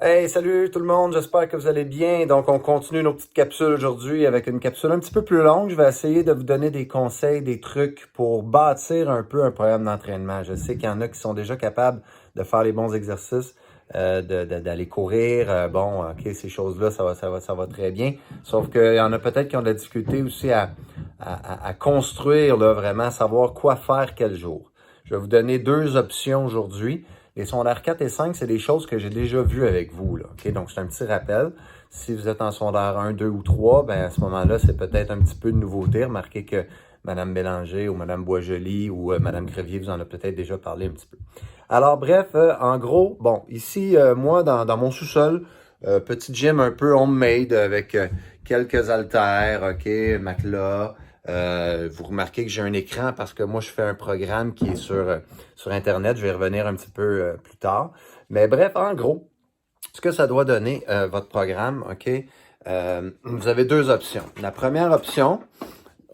Hey, salut tout le monde, j'espère que vous allez bien. Donc, on continue nos petites capsules aujourd'hui avec une capsule un petit peu plus longue. Je vais essayer de vous donner des conseils, des trucs pour bâtir un peu un programme d'entraînement. Je sais qu'il y en a qui sont déjà capables de faire les bons exercices, d'aller courir. Bon, ok, ces choses-là, ça va très bien. Sauf qu'il y en a peut-être qui ont de la difficulté aussi à construire, là, vraiment, savoir quoi faire quel jour. Je vais vous donner deux options aujourd'hui. Les secondaires 4 et 5, c'est des choses que j'ai déjà vues avec vous, là. OK? Donc, c'est un petit rappel. Si vous êtes en secondaire 1, 2 ou 3, ben à ce moment-là, c'est peut-être un petit peu de nouveauté. Remarquez que Mme Bélanger ou Mme Boisjoli ou Mme Crevier vous en a peut-être déjà parlé un petit peu. Alors, bref, en gros, bon, ici, moi, dans mon sous-sol, petit gym un peu homemade avec quelques haltères, OK, matelas. Vous remarquez que j'ai un écran parce que moi, je fais un programme qui est sur Internet. Je vais y revenir un petit peu plus tard. Mais bref, en gros, ce que ça doit donner, votre programme, OK? Vous avez deux options. La première option,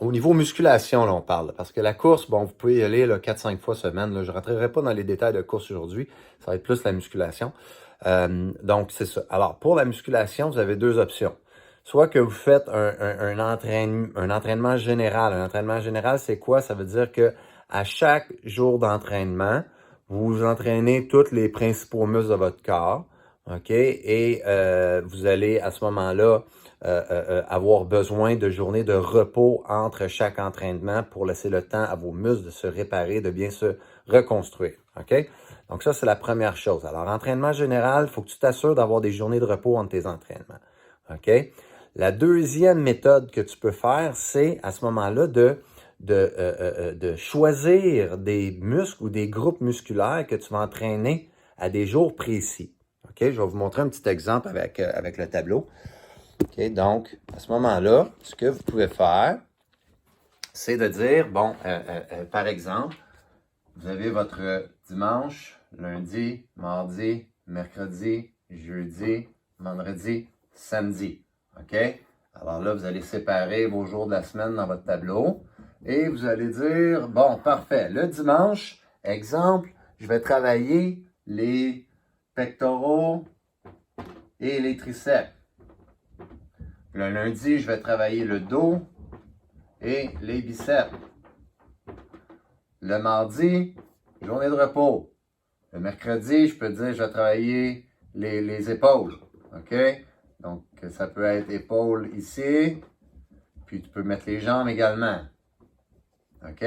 au niveau musculation, là, on parle. Parce que la course, bon, vous pouvez y aller 4-5 fois semaine. Là. Je ne rentrerai pas dans les détails de course aujourd'hui. Ça va être plus la musculation. Donc, c'est ça. Alors, pour la musculation, vous avez deux options. Soit que vous faites un entraînement général. Un entraînement général, c'est quoi? Ça veut dire que à chaque jour d'entraînement, vous vous entraînez tous les principaux muscles de votre corps. OK? Et vous allez à ce moment-là avoir besoin de journées de repos entre chaque entraînement pour laisser le temps à vos muscles de se réparer, de bien se reconstruire. OK? Donc ça, c'est la première chose. Alors, entraînement général, il faut que tu t'assures d'avoir des journées de repos entre tes entraînements. OK? La deuxième méthode que tu peux faire, c'est à ce moment-là de choisir des muscles ou des groupes musculaires que tu vas entraîner à des jours précis. OK? Je vais vous montrer un petit exemple avec le tableau. OK? Donc, à ce moment-là, ce que vous pouvez faire, c'est de dire, bon, par exemple, vous avez votre dimanche, lundi, mardi, mercredi, jeudi, vendredi, samedi. OK? Alors là, vous allez séparer vos jours de la semaine dans votre tableau et vous allez dire, bon, parfait. Le dimanche, exemple, je vais travailler les pectoraux et les triceps. Le lundi, je vais travailler le dos et les biceps. Le mardi, journée de repos. Le mercredi, je peux dire, je vais travailler les épaules. OK? Donc, ça peut être épaules ici. Puis, tu peux mettre les jambes également. OK?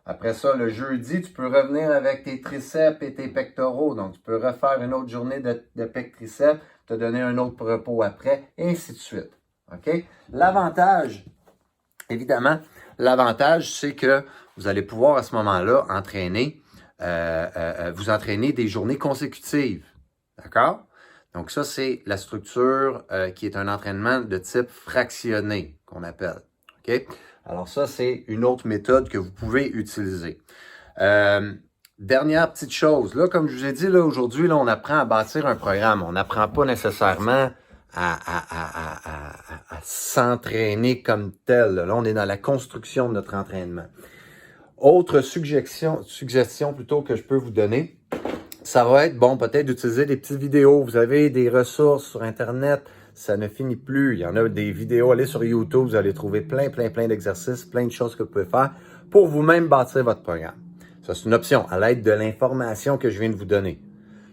Après ça, le jeudi, tu peux revenir avec tes triceps et tes pectoraux. Donc, tu peux refaire une autre journée de pec triceps, te donner un autre repos après, et ainsi de suite. OK? L'avantage, évidemment, c'est que vous allez pouvoir à ce moment-là vous entraîner des journées consécutives. D'accord? Donc ça, c'est la structure qui est un entraînement de type fractionné, qu'on appelle. OK? Alors ça, c'est une autre méthode que vous pouvez utiliser. Dernière petite chose, là, comme je vous ai dit, là, aujourd'hui, là, on apprend à bâtir un programme. On n'apprend pas nécessairement à s'entraîner comme tel. Là, on est dans la construction de notre entraînement. Autre suggestion plutôt que je peux vous donner, ça va être, bon, peut-être d'utiliser des petites vidéos. Vous avez des ressources sur Internet, ça ne finit plus. Il y en a des vidéos, allez sur YouTube, vous allez trouver plein d'exercices, plein de choses que vous pouvez faire pour vous-même bâtir votre programme. Ça, c'est une option à l'aide de l'information que je viens de vous donner.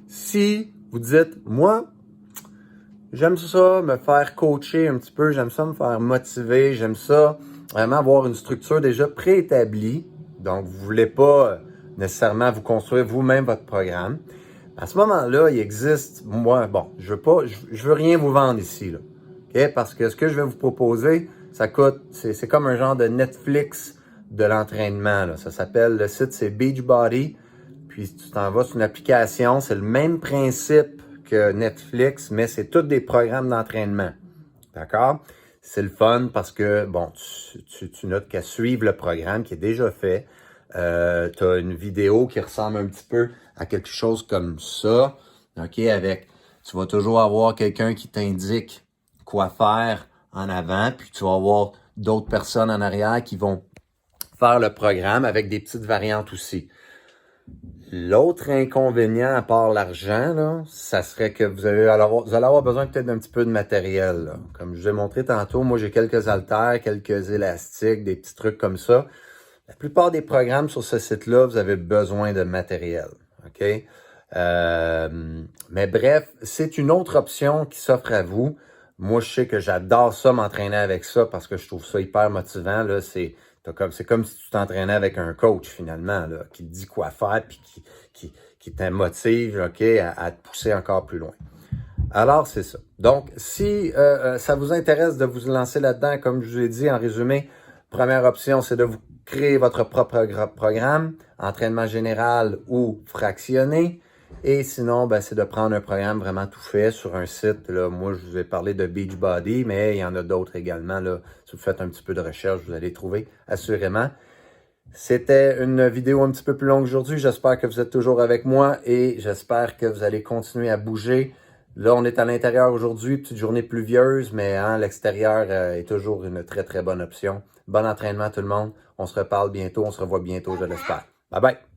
Si vous dites, moi, j'aime ça me faire coacher un petit peu, j'aime ça me faire motiver, j'aime ça vraiment avoir une structure déjà préétablie. Donc, vous ne voulez pas nécessairement vous construire vous-même votre programme. À ce moment-là, il existe, moi, bon, je veux rien vous vendre ici, là. OK? Parce que ce que je vais vous proposer, ça coûte, c'est comme un genre de Netflix de l'entraînement, là. Ça s'appelle, le site, c'est Beachbody. Puis, tu t'en vas sur une application, c'est le même principe que Netflix, mais c'est tous des programmes d'entraînement. D'accord? C'est le fun parce que, bon, tu notes qu'à suivre le programme qui est déjà fait. Tu as une vidéo qui ressemble un petit peu à quelque chose comme ça. OK? Tu vas toujours avoir quelqu'un qui t'indique quoi faire en avant, puis tu vas avoir d'autres personnes en arrière qui vont faire le programme avec des petites variantes aussi. L'autre inconvénient, à part l'argent, là, ça serait que vous allez avoir besoin peut-être d'un petit peu de matériel, là. Comme je vous ai montré tantôt, moi j'ai quelques haltères, quelques élastiques, des petits trucs comme ça. La plupart des programmes sur ce site-là, vous avez besoin de matériel. OK? Mais bref, c'est une autre option qui s'offre à vous. Moi, je sais que j'adore ça, m'entraîner avec ça, parce que je trouve ça hyper motivant. Là, c'est comme si tu t'entraînais avec un coach, finalement, là, qui te dit quoi faire, puis qui te motive, OK, à te pousser encore plus loin. Alors, c'est ça. Donc, si ça vous intéresse de vous lancer là-dedans, comme je vous ai dit en résumé, première option, c'est de vous créer votre propre programme, entraînement général ou fractionné. Et sinon, ben, c'est de prendre un programme vraiment tout fait sur un site. Là, moi, je vous ai parlé de Beachbody, mais il y en a d'autres également. Là. Si vous faites un petit peu de recherche, vous allez trouver assurément. C'était une vidéo un petit peu plus longue aujourd'hui. J'espère que vous êtes toujours avec moi et j'espère que vous allez continuer à bouger. Là, on est à l'intérieur aujourd'hui, petite journée pluvieuse, mais hein, l'extérieur est toujours une très, très bonne option. Bon entraînement tout le monde. On se reparle bientôt, on se revoit bientôt, je l'espère. Bye bye!